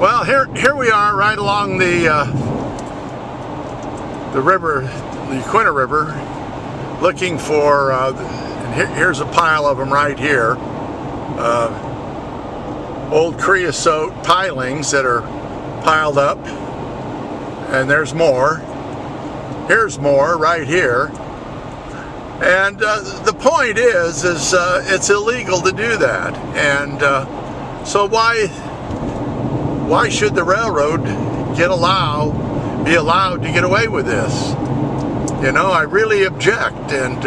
Well, here we are, right along the river, the Yaquina River, looking for. And here's a pile of them right here. Old creosote pilings that are piled up, and there's more. Here's more right here. And the point is it's illegal to do that, and so why should the railroad be allowed to get away with this? You know, I really object. And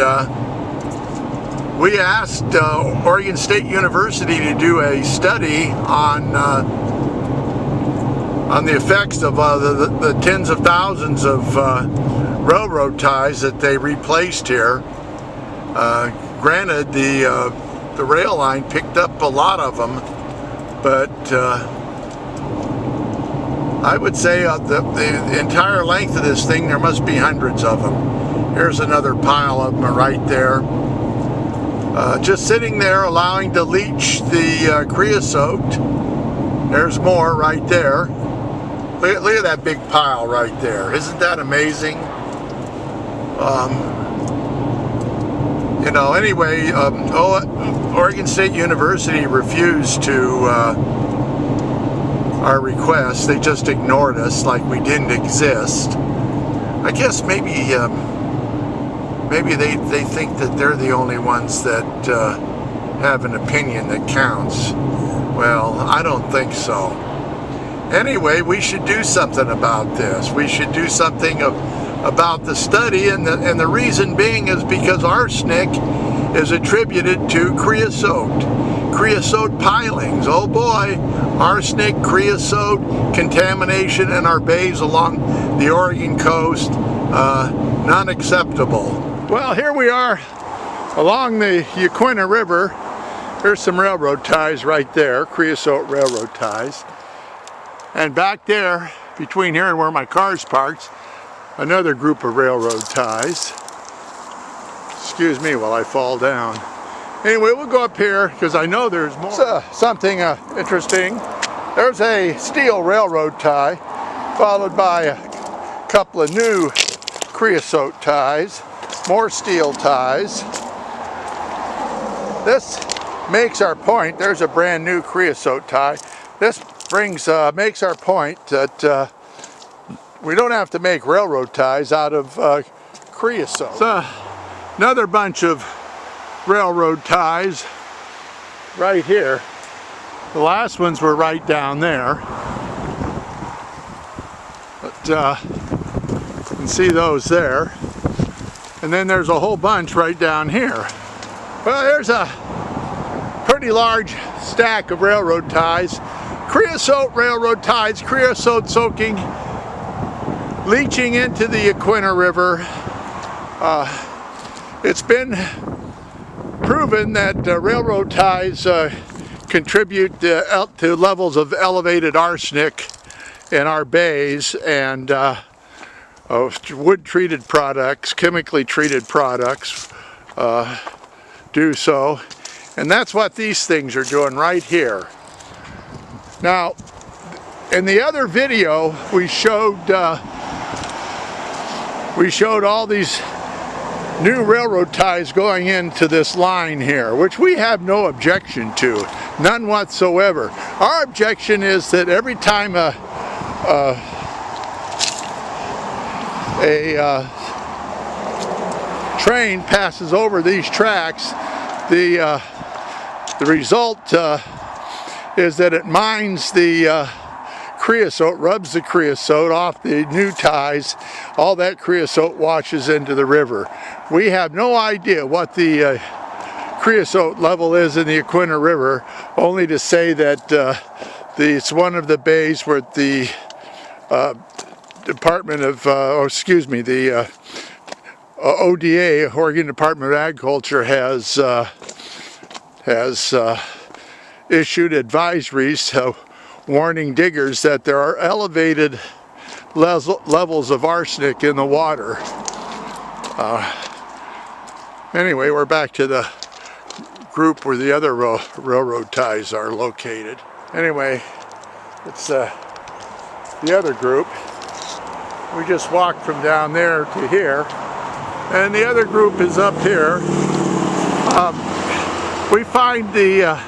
we asked Oregon State University to do a study on the effects of the tens of thousands of railroad ties that they replaced here. Granted, the rail line picked up a lot of them, but I would say the entire length of this thing, there must be hundreds of them. Here's another pile of them right there. Just sitting there, allowing to leach the creosote. There's more right there. Look at that big pile right there. Isn't that amazing? You know, anyway, Oregon State University refused to our request. They just ignored us like we didn't exist. I guess maybe they think that they're the only ones that have an opinion that counts. Well, I don't think so. Anyway, we should do something about this. We should do something about the study, and the reason being is because arsenic is attributed to creosote pilings. Oh boy, arsenic, creosote, contamination in our bays along the Oregon coast, not acceptable. Well, here we are along the Yaquina River. There's some railroad ties right there, creosote railroad ties. And back there, between here and where my car's parked, another group of railroad ties. Excuse me while I fall down. Anyway, we'll go up here because I know there's more. Something interesting. There's a steel railroad tie, followed by a couple of new creosote ties, more steel ties. This makes our point. There's a brand new creosote tie. This makes our point that we don't have to make railroad ties out of creosote. So, another bunch of railroad ties right here. The last ones were right down there. But you can see those there. And then there's a whole bunch right down here. Well, there's a pretty large stack of railroad ties. Creosote railroad ties, creosote soaking, leaching into the Yaquina River. It's been proven that railroad ties contribute to levels of elevated arsenic in our bays, and wood-treated products, chemically treated products do so. And that's what these things are doing right here. Now, in the other video, we showed all these new railroad ties going into this line here, which we have no objection to, none whatsoever. Our objection is that every time a train passes over these tracks, the result is that it mines the creosote, rubs the creosote off the new ties. All that creosote washes into the river. We have no idea what the creosote level is in the Yaquina River, only to say that it's one of the bays where the Department of, the ODA, Oregon Department of Agriculture, has issued advisories warning diggers that there are elevated levels of arsenic in the water. Anyway, we're back to the group where the other railroad ties are located. Anyway, It's the other group. We just walked from down there to here, and the other group is up here. We find the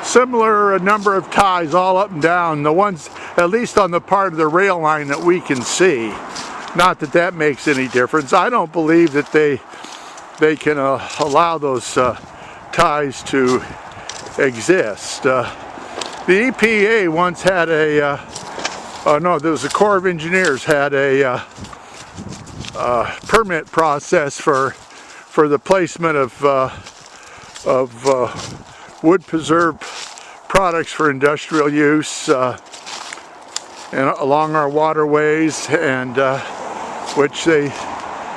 similar number of ties all up and down, the ones at least on the part of the rail line that we can see. Not that that makes any difference. I don't believe that they can allow those ties to exist. The EPA once had a, no, there was the Corps of Engineers had a permit process for the placement of wood preserved products for industrial use and along our waterways, and which they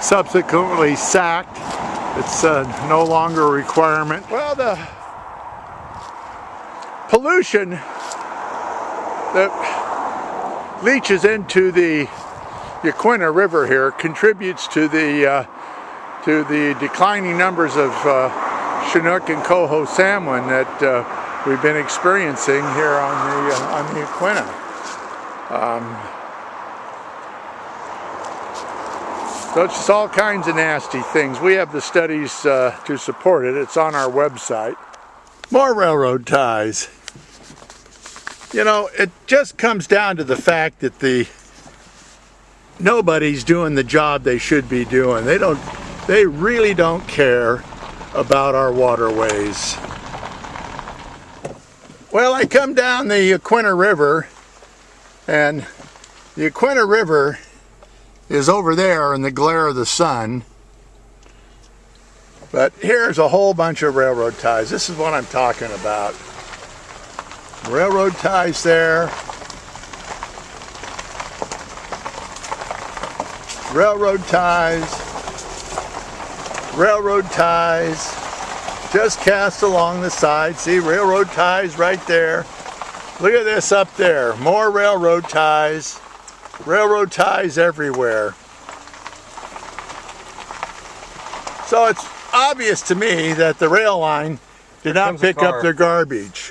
subsequently sacked. It's no longer a requirement. Well, the pollution that leaches into the Yaquina River here contributes to the declining numbers of Chinook and coho salmon that we've been experiencing here on the Yaquina. So it's just all kinds of nasty things. We have the studies to support it. It's on our website. More railroad ties. You know, it just comes down to the fact that nobody's doing the job they should be doing. They really don't care about our waterways. Well, I come down the Yaquina River, and the Yaquina River is over there in the glare of the sun. But here's a whole bunch of railroad ties. This is what I'm talking about. Railroad ties there. Railroad ties. Railroad ties. Just cast along the side. See, railroad ties right there. Look at this up there. More railroad ties. Railroad ties everywhere. So it's obvious to me that the rail line did not pick up their garbage.